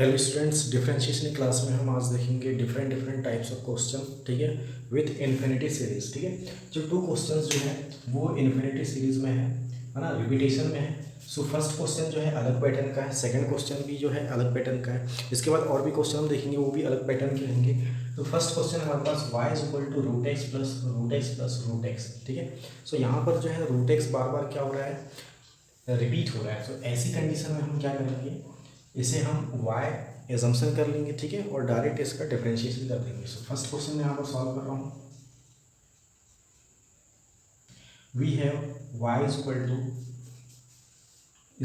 Hello students, differentiation class में हम आज देखेंगे डिफरेंट टाइप्स ऑफ क्वेश्चन। ठीक है, विथ इन्फिनिटी सीरीज। ठीक है, जो टू क्वेश्चंस जो है वो इन्फिनिटी सीरीज में है ना, रिपीटेशन में है। सो फर्स्ट क्वेश्चन जो है अलग पैटर्न का है, सेकंड क्वेश्चन भी जो है अलग पैटर्न का है। इसके बाद और भी क्वेश्चन हम देखेंगे वो भी अलग पैटर्न के रहेंगे। तो फर्स्ट क्वेश्चन हमारे पास y is equal to root x plus root x plus root x. ठीक है, सो यहाँ पर जो है रूट एक्स बार बार क्या हो रहा है, रिपीट हो रहा है। तो ऐसी कंडीशन में हम क्या करेंगे, इसे हम y एजम्पशन कर लेंगे। ठीक है, और डायरेक्ट इसका डिफरेंशिएशन कर देंगे। सो फर्स्ट क्वेश्चन में यहाँ पर सॉल्व कर रहा हूँ। We have y is equal to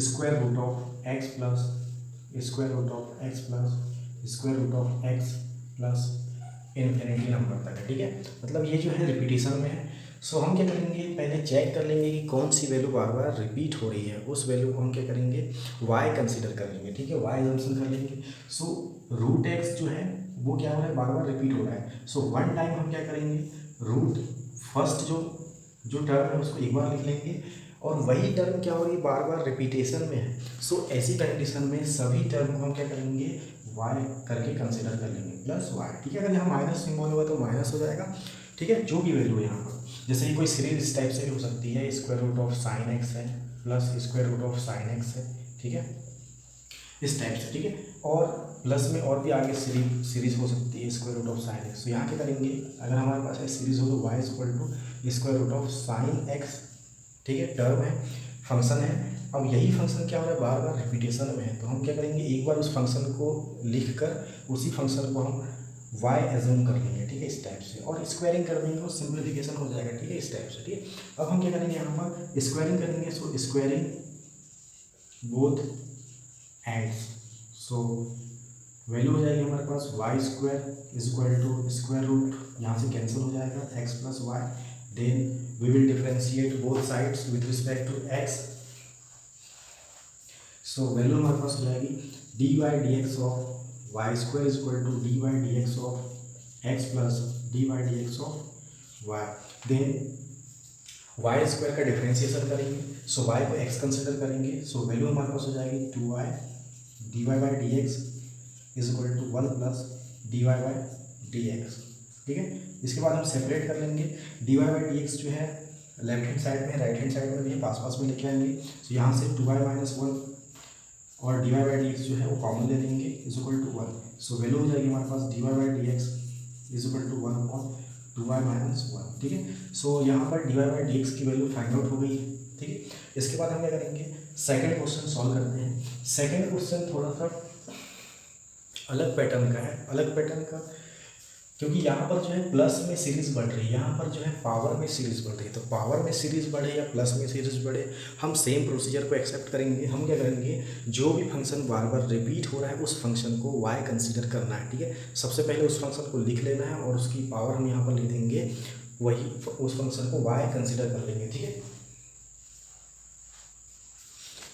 square root of x plus square root of x plus square root of x plus infinity number तक है। ठीक है, मतलब ये जो है रिपीटेशन में है। सो हम क्या करेंगे, पहले चेक कर लेंगे कि कौन सी वैल्यू बार बार रिपीट हो रही है। उस वैल्यू को हम क्या करेंगे, y कंसीडर कर लेंगे। ठीक है, y एजम्पशन कर लेंगे। सो रूट एक्स जो है वो क्या हो रहा है, बार बार रिपीट हो रहा है। सो वन टाइम हम क्या करेंगे, रूट फर्स्ट जो टर्म है उसको एक बार लिख लेंगे, और वही टर्म क्या हो रही है, बार बार रिपीटेशन में है। सो ऐसी कंडीशन में सभी टर्म को हम क्या करेंगे, y करके कंसिडर कर लेंगे प्लस y। ठीक है, अगर यहाँ माइनस सिंबल होगा तो माइनस हो जाएगा। ठीक है, जो भी वैल्यू है यहाँ पर, जैसे कि कोई सीरीज इस टाइप से भी हो सकती है, square root of sine x है plus square root of sine x है। ठीक है, इस टाइप से। ठीक है, और प्लस में और भी आगे सीरीज हो सकती है, square root of sine x. तो यहाँ क्या करेंगे, अगर हमारे पास है सीरीज हो तो y is equal to square root of sine x. ठीक है, टर्म है, फंक्शन है। अब यही फंक्शन क्या हो रहा है, बार बार रिपीटेशन में है। तो हम क्या करेंगे, एक बार उस फंक्शन को लिख कर उसी फंक्शन को हम y एज्यूम कर लेंगे। ठीक है, इस टाइप से, और स्क्वायरिंग कर देंगे तो सिंप्लीफिकेशन हो जाएगा। ठीक है, इस टाइप से। ठीक है, अब हम क्या करेंगे, यहाँ पर स्क्वायरिंग करेंगे। So squaring both ends. So value हो जाएगी हमारे पास y square is equal to square root, यहाँ से कैंसिल हो जाएगा, x plus y. Then we will differentiate both sides with respect to x. So value हमारे पास हो जाएगी d y d x of y square is equal to d y d x of x plus d y d x of y. Then Y square का differentiation करेंगे। So y को x consider करेंगे। So value हमारे पास हो जाएगी two y d y by d x is equal to one plus d y by d x. ठीक है, इसके बाद हम सेपरेट कर लेंगे। D y by d x जो है लेफ्ट हैंड साइड में, राइट हैंड साइड में भी है, पास पास में लेके आएंगे। तो यहाँ से टू वाई माइनस वन और d y by d x जो है वो कॉमन ले लेंगे, is equal to one. So value हो जाएगी हमारे पास d y by d x is equal to one upon two y minus one. ठीक है, सो यहाँ पर d y by d x की वैल्यू फाइंड आउट हो गई है। ठीक है, इसके बाद हम क्या करेंगे, सेकंड क्वेश्चन सॉल्व करते हैं। सेकंड क्वेश्चन थोड़ा सा अलग पैटर्न का है, अलग पैटर्न का, क्योंकि यहाँ पर जो है प्लस में सीरीज बढ़ रही है, यहाँ पर जो है पावर में सीरीज बढ़ रही है। तो पावर में सीरीज बढ़े या प्लस में सीरीज बढ़े, हम सेम प्रोसीजर को एक्सेप्ट करेंगे। हम क्या करेंगे, जो भी फंक्शन बार बार रिपीट हो रहा है उस फंक्शन को y कंसीडर करना है। ठीक है, सबसे पहले उस फंक्शन को लिख लेना है और उसकी पावर हम यहाँ पर लिख देंगे, वही उस फंक्शन को y कंसीडर कर लेंगे। ठीक है,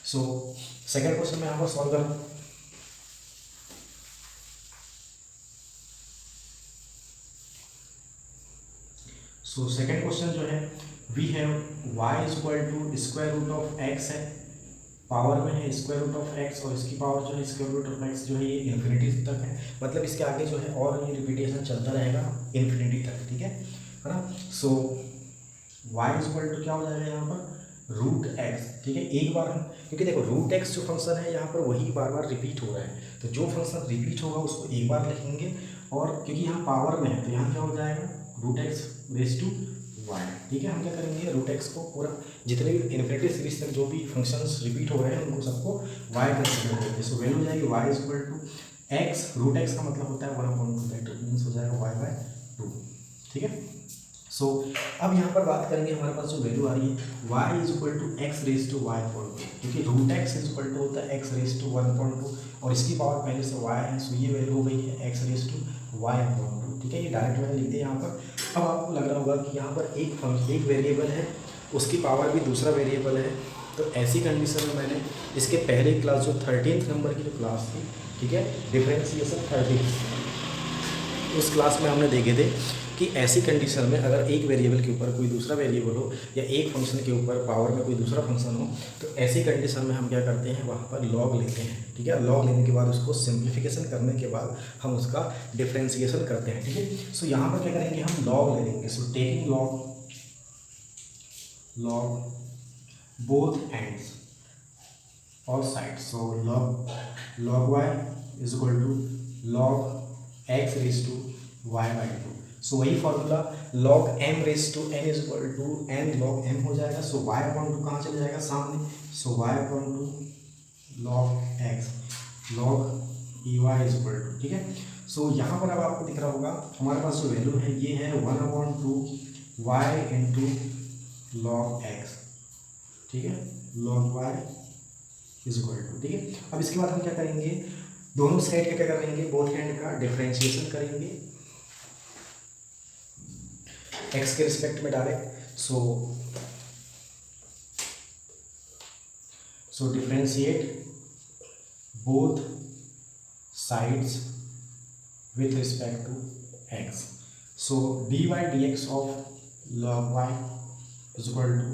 सो सेकेंड क्वेश्चन में यहाँ पर सॉल्व करूँ। सो सेकेंड क्वेश्चन जो है, we have y is equal to square root of x है, पावर में है स्क्वायर रूट ऑफ x, और इसकी पावर जो है स्क्वायर रूट ऑफ x जो है ये इन्फिनिटी तक है। मतलब इसके आगे जो है और ये रिपीटेशन चलता रहेगा इन्फिनिटी तक। ठीक है ना। सो y इज इक्वल टू क्या हो जाएगा यहाँ पर, रूट एक्स। ठीक है, एक बार हम, क्योंकि देखो रूट एक्स जो फंक्शन है यहाँ पर वही बार बार रिपीट हो रहा है, तो जो फंक्शन रिपीट होगा उसको एक बार लिखेंगे, और क्योंकि यहाँ पावर में है तो यहाँ क्या हो जाएगा, root x raise to y. ठीक है, हम क्या करेंगे, रूट एक्स को पूरा जितने भी इन्फिनिटी सीरीज तक जो भी फंक्शंस रिपीट हो रहे हैं उनको सबको वाई कंसिडर करेंगे। सो वैल्यू हो जाएगी y is equal to x, root x का मतलब होता है one upon two by two, means हो जाएगा वाई बाय टू। ठीक है, सो अब यहाँ पर बात करेंगे, हमारे पास जो वैल्यू आ रही है y is equal to x raise to y point two, क्योंकि root x is equal to होता है x raise to one point two, और इसकी पावर पहले से y है। सो ये वैल्यू हो गई है x raise to y point two. ठीक है, ये डायरेक्ट मैंने लिख दिया यहाँ पर। अब आपको लग रहा होगा कि यहाँ पर एक वेरिएबल है, उसकी पावर भी दूसरा वेरिएबल है। तो ऐसी कंडीशन में मैंने इसके पहले क्लास जो 13th नंबर की जो क्लास थी, ठीक है, डिफरेंशिएशन 13, उस क्लास में हमने देखे थे कि ऐसी कंडीशन में अगर एक वेरिएबल के ऊपर कोई दूसरा वेरिएबल हो या एक फंक्शन के ऊपर पावर में कोई दूसरा फंक्शन हो, तो ऐसी कंडीशन में हम क्या करते हैं, वहाँ पर लॉग लेते हैं। ठीक है, लॉग लेने के बाद उसको सिंप्लीफिकेशन करने के बाद हम उसका डिफ्रेंसिएशन करते हैं। ठीक है, सो यहाँ पर क्या करेंगे, हम लॉग ले लेंगे। So taking log both ends or sides, so log y is equal to log x raised to y by 2। सो वही formula log m raised to n is equal to n log m हो जाएगा। सो y upon 2 कहाँ चले जाएगा, सामने। सो y upon 2 log x log e y is equal to, ठीक है। So यहाँ पर अब आपको दिख रहा होगा हमारे पास जो वैल्यू है ये है 1/2 y इंटू log x, ठीक है, log y is equal to, ठीक है। अब इसके बाद हम क्या करेंगे, दोनों साइड का क्या करेंगे, बोथ हैंड का डिफरेंशिएशन करेंगे x के रिस्पेक्ट में direct. So differentiate both sides with respect to x। So dy dx of log y is equal to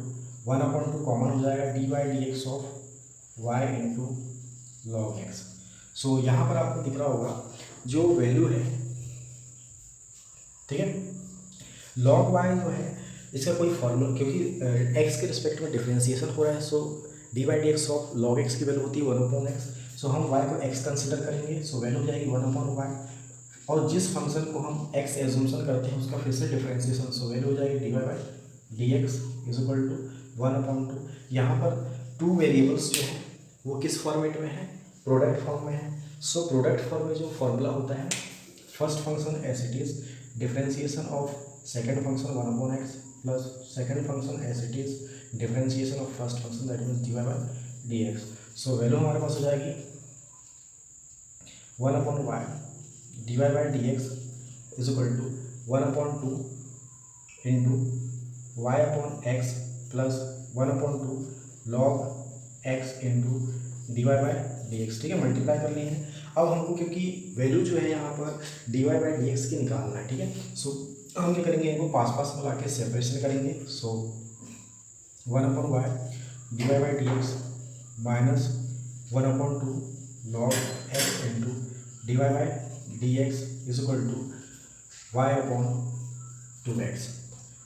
1/2 common हो जाएगा, dy dx of y into log x. So यहाँ पर आपको दिख रहा होगा जो वैल्यू है, ठीक है, लॉग y जो है इसका कोई फॉर्मूला, क्योंकि x के रिस्पेक्ट में डिफरेंशिएशन हो रहा है। सो dy dx of log x की वैल्यू होती है 1/x। सो हम y को x कंसिडर करेंगे, सो वैल्यू हो जाएगी 1/y, और जिस फंक्शन को हम x एज्यूम्शन करते हैं उसका फिर से डिफरेंशिएशन, सो वैल्यू हो जाएगी dy dx is equal to 1/2। यहाँ पर टू वेरिएबल्स जो है वो किस फॉर्मेट में है, प्रोडक्ट फॉर्म में है। सो प्रोडक्ट फॉर्म में जो फॉर्मूला होता है, first function as it is differentiation of second function 1/x plus second function as it is differentiation of first function that means dy dx। So value हमारे पास हो जाएगी 1/y dy dx is equal to 1/2 into y upon x plus 1/2 log x into dy dx, ठीक है, multiply कर लिए हैं। अब हमको क्योंकि वैल्यू जो है यहाँ पर dy dx की निकालना है, ठीक है। सो हम क्या करेंगे, इनको पास पास में ला के सेपरेशन करेंगे। So 1/y dy dx minus 1/2 log x into dy dx is equal to y upon 2x।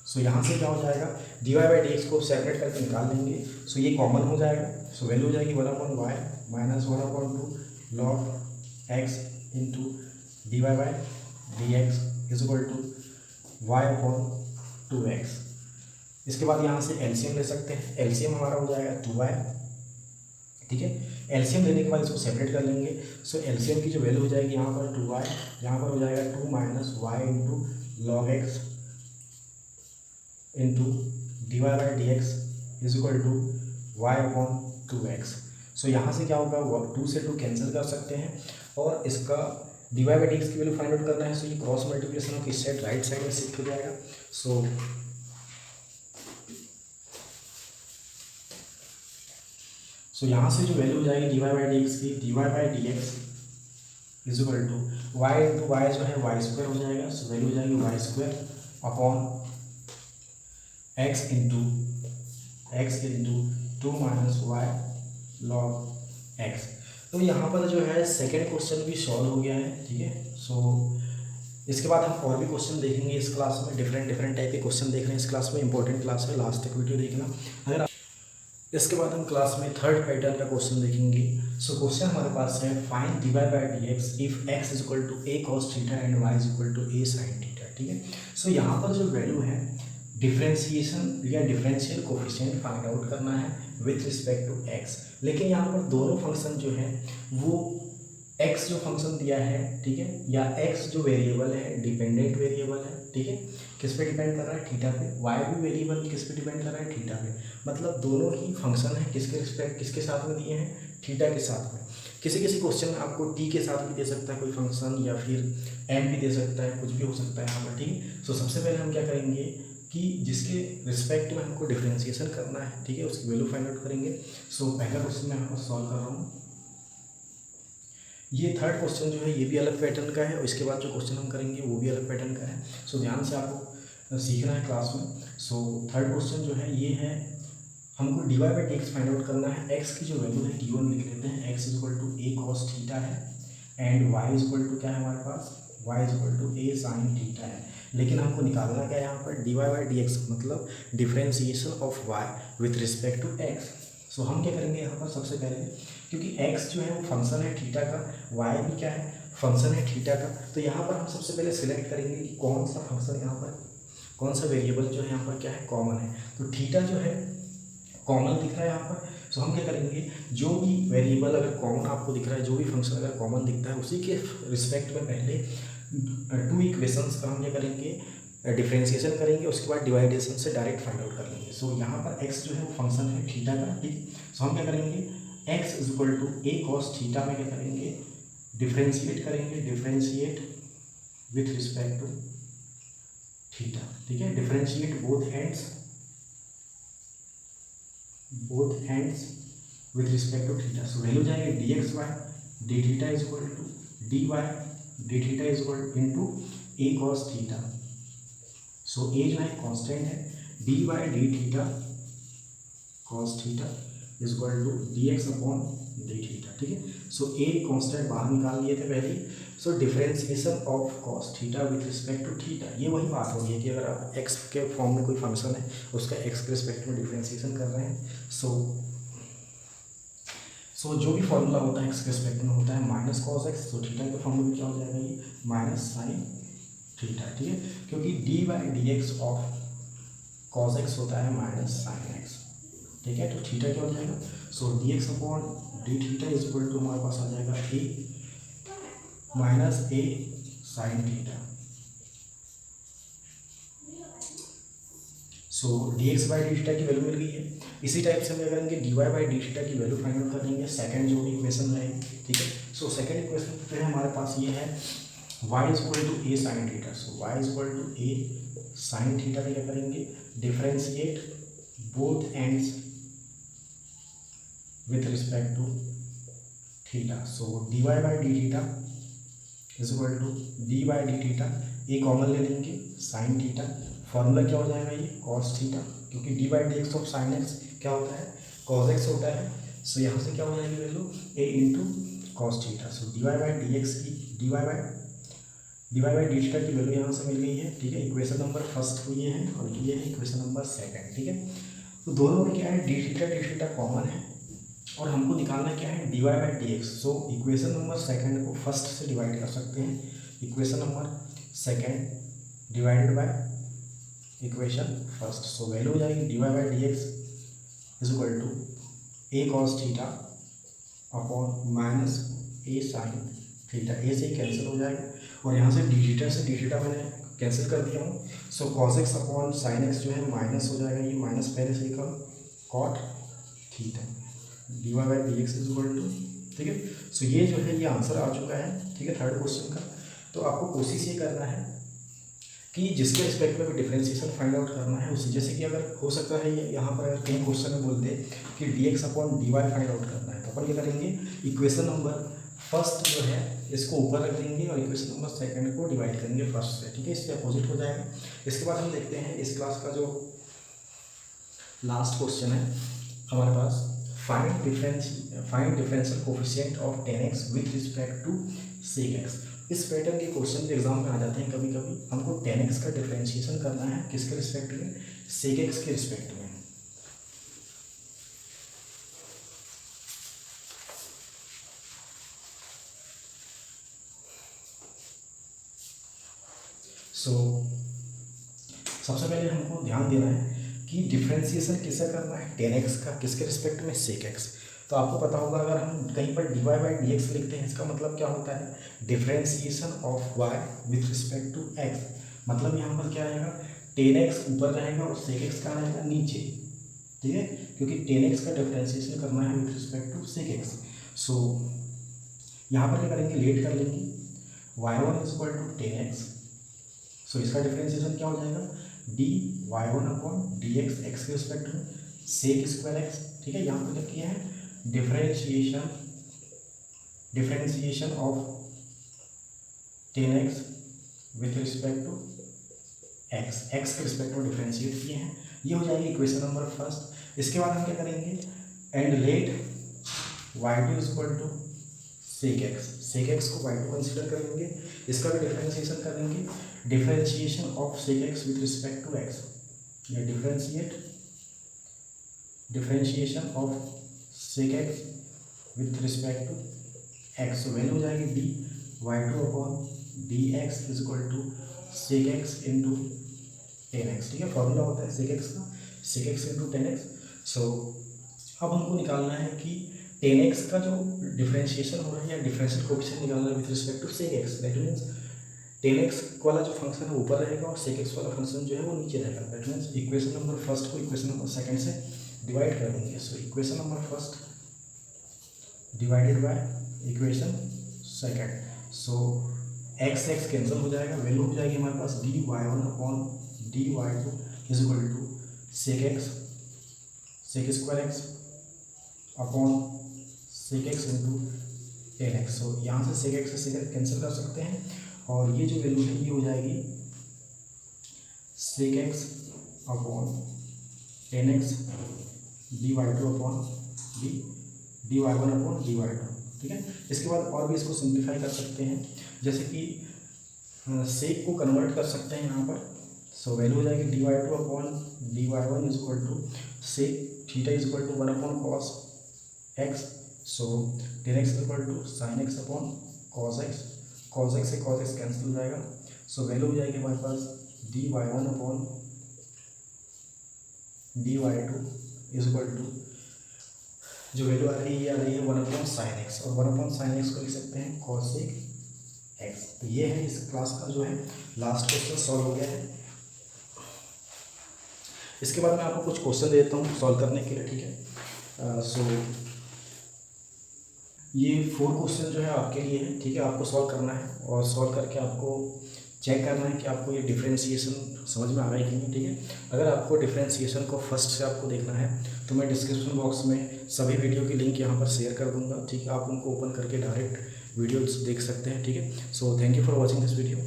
So यहाँ से क्या हो जाएगा, dy dx को सेपरेट करके निकाल लेंगे। सो ये कॉमन हो जाएगा। सो वैल्यू हो जाएगी 1/y minus 1/2 log x into dy dx is equal to y upon 2x। इसके बाद यहाँ से एलसीएम ले सकते हैं। एलसीएम हमारा हो जाएगा 2y, ठीक है। एलसीएम लेने के बाद इसको सेपरेट कर लेंगे। सो एलसीएम की जो वैल्यू हो जाएगी यहाँ पर 2y, यहाँ पर हो जाएगा 2 minus y into log x into dy dx is equal to y upon 2x। So यहाँ से क्या होगा, 2 से 2 कैंसिल कर सकते हैं और इसका dy dx की वैल्यू फाइंड आउट करना है। सो ये क्रॉस मल्टीप्लिकेशन होकर इस साइड राइट साइड में शिफ्ट हो जाएगा। सो यहाँ से जो वैल्यू हो जाएगी dy dx की, dy dx is equal to y into y जो है y स्क्वायर हो जाएगा। सो वैल्यू हो जाएगी y square upon x into 2 minus y log x। तो यहाँ पर जो है सेकेंड क्वेश्चन भी सॉल्व हो गया है, ठीक है। सो इसके बाद हम और भी क्वेश्चन देखेंगे इस क्लास में, डिफरेंट टाइप के क्वेश्चन देख रहे हैं इस क्लास में। इंपॉर्टेंट क्लास है, लास्ट तक वीडियो देखना। अगर इसके बाद हम क्लास में थर्ड पैटर्न का क्वेश्चन देखेंगे। सो क्वेश्चन हमारे पास है, find dy dx if x is equal to a cos theta and y is equal to a sin theta, ठीक है। सो यहाँ पर जो वैल्यू है डिफरेंशिएशन या डिफरेंशियल कोफिशिएंट फाइंड आउट करना है विथ रिस्पेक्ट टू x। लेकिन यहाँ पर दोनों फंक्शन जो है वो x जो फंक्शन दिया है, ठीक है, या x जो वेरिएबल है डिपेंडेंट वेरिएबल है, ठीक है, किस पे डिपेंड कर रहा है, थीटा पे। y भी वेरिएबल किस पे डिपेंड कर रहा है, थीटा पे। मतलब दोनों ही फंक्शन है किसके रिस्पेक्ट, किसके साथ में दिए हैं, थीटा के साथ में। किसी क्वेश्चन में आपको t के साथ भी दे सकता है कोई फंक्शन, या फिर m भी दे सकता है, कुछ भी हो सकता है यहाँ पर, ठीक है। सो सबसे पहले हम क्या करेंगे कि जिसके रिस्पेक्ट में हमको डिफरेंशिएशन करना है, ठीक है, उसकी वैल्यू फाइंड आउट करेंगे। सो पहला क्वेश्चन मैं आपको सॉल्व कर रहा हूँ। ये थर्ड क्वेश्चन जो है ये भी अलग पैटर्न का है, और इसके बाद जो क्वेश्चन हम करेंगे वो भी अलग पैटर्न का है। सो ध्यान से आपको सीखना है क्लास में। सो थर्ड क्वेश्चन जो है ये है, हमको d y by d x find out करना है। एक्स की जो वैल्यू है गिवन लिख लेते हैं, x is equal to a cos theta है, and y is equal to क्या है हमारे पास, y is equal to a sine theta है। लेकिन हमको निकालना क्या है यहाँ पर, d y by d x मतलब differentiation of y with respect to x. So हम क्या करेंगे यहाँ पर सबसे पहले, क्योंकि x जो है वो फंक्शन है थीटा का, y भी क्या है फंक्शन है थीटा का, तो यहाँ पर हम सबसे पहले सिलेक्ट करेंगे कि कौन सा फंक्शन यहाँ पर, कौन सा वेरिएबल जो है यहाँ पर क्या है कॉमन है। तो थीटा जो है कॉमन दिख रहा है यहाँ पर। सो हम क्या करेंगे, जो भी वेरिएबल अगर कॉमन आपको दिख रहा है, जो भी फंक्शन अगर कॉमन दिखता है, उसी के रिस्पेक्ट में पहले टू इक्वेशंस का हम क्या करेंगे, डिफ्रेंशिएशन करेंगे, उसके बाद डिवाइडेशन से डायरेक्ट फाइंड आउट कर लेंगे। सो यहाँ पर x जो है वो फंक्शन है थीटा का, ठीक। सो हम क्या करेंगे, x is equal to a cos theta में क्या करेंगे, डिफ्रेंशिएट करेंगे, differentiate with respect to theta, ठीक है। Differentiate both ends with respect to theta. So value जाएगी d x y d theta is equal to d y d theta is equal into a cos theta. So a जो है constant है, d by d theta cos theta is equal to d x upon d theta, ठीक है। सो a constant बाहर निकाल लिए थे पहले। So differentiation of cos theta with respect to theta, ये वही बात हो रही है कि अगर आप एक्स के फॉर्म में कोई फंक्शन है, उसका एक्स के रिस्पेक्ट में डिफरेंशिएशन कर रहे हैं। सो जो भी फॉर्मूला होता है एक्स के रिस्पेक्ट में होता है माइनस कॉस एक्स, तो थीटा के फॉर्म में क्या हो जाएगा, ये माइनस साइन थीटा, ठीक है। क्योंकि d by d x of cos x होता है माइनस साइन एक्स, ठीक है। तो थीटा क्या हो जाएगा, so d x upon d theta is equal to हमारे पास आ जाएगा a minus a sine theta. So d x by d theta की वैल्यू मिल गई है। इसी टाइप से हम क्या करेंगे, d y by d theta की वैल्यू फाइंड आउट करेंगे सेकंड जो इक्वेशन रहेगी, ठीक है। सो सेकंड इक्वेशन जो है हमारे पास ये है y is equal to a sine theta. So y is equal to a sine theta क्या करेंगे, differentiate both ends with respect to theta. So d y by d theta is equal to d by d theta, a common ले लेंगे sine theta, formula क्या हो जाएगा ये cos theta, क्योंकि d by d x of sine x क्या होता है कॉस एक्स होता है। सो यहाँ से क्या हो जाएगी value a into cos theta. So d y by d x की d y by d theta की वैल्यू यहाँ से मिल गई है, ठीक है। इक्वेशन नंबर फर्स्ट को ये है और ये है इक्वेशन नंबर सेकंड, ठीक है। तो दोनों में क्या है डी थीटा कॉमन है, और हमको निकालना क्या है d y by d x. So equation number second को फर्स्ट से डिवाइड कर सकते हैं, equation number second divided by equation first. So value हो जाएगी d y by d x is equal to a cos theta upon minus a sine theta. A से ही cancel हो जाएगा, और यहाँ से डी थीटा मैंने कैंसिल कर दिया हूँ। So cos x upon sine x जो है माइनस हो जाएगा, ये माइनस पहले से ही कम cot theta d y by d x is equal to, ठीक है। सो ये जो है ये आंसर आ चुका है, ठीक है, थर्ड क्वेश्चन का। तो आपको कोशिश ये करना है कि जिसके रिस्पेक्ट में भी डिफरेंशिएशन फाइंड आउट करना है उसी, जैसे कि अगर हो सकता है ये यहाँ पर अगर कहीं क्वेश्चन में बोल दे कि d x upon d y find out करना है, तो अपन क्या करेंगे इक्वेशन नंबर फर्स्ट जो है इसको ऊपर रख देंगे और इक्वेशन नंबर सेकंड को डिवाइड करेंगे फर्स्ट से, ठीक है, इसके अपोजिट हो जाएगा। इसके बाद हम देखते हैं इस क्लास का जो लास्ट क्वेश्चन है हमारे पास, find differential coefficient of tan x with respect to sec x। इस पैटर्न के क्वेश्चन भी एग्जाम में आ जाते हैं कभी कभी। हमको tan x का डिफरेंशिएशन करना है किसके रिस्पेक्ट में, sec x के रिस्पेक्ट में। सो सबसे पहले हमको ध्यान देना है कि डिफरेंशिएशन किसे करना है tan x का किसके रिस्पेक्ट में sec x। तो आपको पता होगा अगर हम कहीं पर d y by d x लिखते हैं इसका मतलब क्या होता है differentiation of y with respect to x। मतलब यहाँ पर क्या आएगा tan x ऊपर रहेगा और sec x का रहेगा नीचे, ठीक है, क्योंकि tan x का डिफरेंशिएशन करना है with respect to sec x। So यहाँ पर क्या करेंगे लेट कर लेंगे y1 is equal to tan x। So इसका डिफरेंशिएशन क्या हो जाएगा d y one upon d x x के रिस्पेक्ट में सेक स्क्वायर एक्स, ठीक है। यहाँ पर क्या किया है differentiation differentiation of 10x with respect to x, x के रिस्पेक्ट में डिफरेंशिएट किए हैं। ये हो जाएगी इक्वेशन नंबर फर्स्ट। इसके बाद हम क्या करेंगे, and let y2 is equal to sec x को y2 कंसिडर करेंगे, इसका भी डिफरेंशिएशन करेंगे, differentiation of sec x with respect to x, या differentiation of sec x with respect to x, तो वैल्यू हो जाएगी d y2 upon d x is equal to sec x into 10x, ठीक है। फॉर्मूला होता है सेक x का, सेक x into 10x। सो अब हमको निकालना है कि 10x का जो डिफरेंशिएशन हो रहा है या डिफरेंशियल कोएफिशिएंट निकालना है with respect to sec x, that means 10x वाला जो फंक्शन है ऊपर रहेगा और सेक एक्स वाला फंक्शन जो है वो नीचे रहेगा। That means equation number first को इक्वेशन नंबर सेकंड से डिवाइड कर देंगे। So equation number first divided by equation second. So x cancel हो जाएगा, वैल्यू हो जाएगी हमारे पास d y one upon d y two is equal to sec square x upon sec x into 10x। So यहाँ से सेक x से cancel कर सकते हैं और ये जो वैल्यू है ये हो जाएगी sec x upon 10x d y two upon d y one upon d y two, ठीक है। इसके बाद और भी इसको सिंप्लीफाई कर सकते हैं, जैसे कि सेक को कन्वर्ट कर सकते हैं यहाँ पर। सो वैल्यू हो जाएगी d y two upon d y one is equal to sec theta is equal to 1 upon cos x. So 10x is equal to sine x upon cos x से कॉस एक्स कैंसिल हो जाएगा। So value हो जाएगी हमारे पास d y one upon d y two is equal to, जो value आ रही है ये आ रही है 1 अपॉन साइन एक्स, और 1 अपॉन साइन एक्स को लिख सकते हैं कॉस एक्स। तो ये है इस क्लास का जो है लास्ट क्वेश्चन सॉल्व हो गया है। इसके बाद मैं आपको कुछ क्वेश्चन देता हूँ सॉल्व करने के लिए, ठीक है। सो ये 4 क्वेश्चन जो है आपके लिए है, ठीक है। आपको सॉल्व करना है और सॉल्व करके आपको चेक करना है कि आपको ये डिफरेंशिएशन समझ में आ रहा है कि नहीं, ठीक है। अगर आपको डिफरेंशिएशन को फर्स्ट से आपको देखना है तो मैं डिस्क्रिप्शन बॉक्स में सभी वीडियो की लिंक यहाँ पर शेयर कर दूँगा, ठीक है। आप उनको ओपन करके डायरेक्ट वीडियोस देख सकते हैं, ठीक है। So thank you for watching this video.